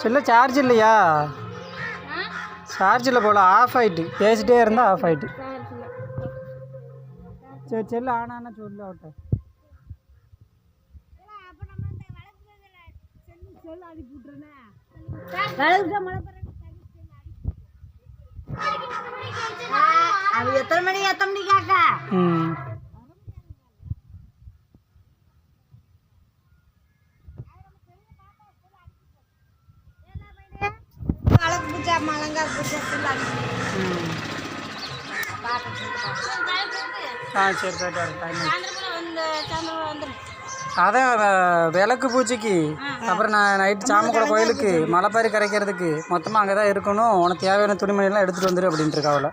செல்ல சார்ஜ் இல்லையா? சார்ஜ் இல்லை போல், ஆஃப் ஆகிட்டு. பேசிட்டே இருந்தால் ஆஃப் ஆகிட்டு. சரி செல்லு ஆனா சொல்லு அவட்ட. அது எத்தனை மணி கேக்கா? அழகு பூஜா மலங்கா பூஜா சரி போயிட்டு அதான் விளக்கு பூஜைக்கு, அப்புறம் நான் நைட்டு சாமக்குள கோயிலுக்கு, மலைப்பாரி கரைக்கிறதுக்கு மொத்தமாக அங்கே தான் இருக்கணும். உனக்கு தேவையான துணிமணிலாம் எடுத்துகிட்டு வந்துடு அப்படின்ட்டு இருக்காவில்.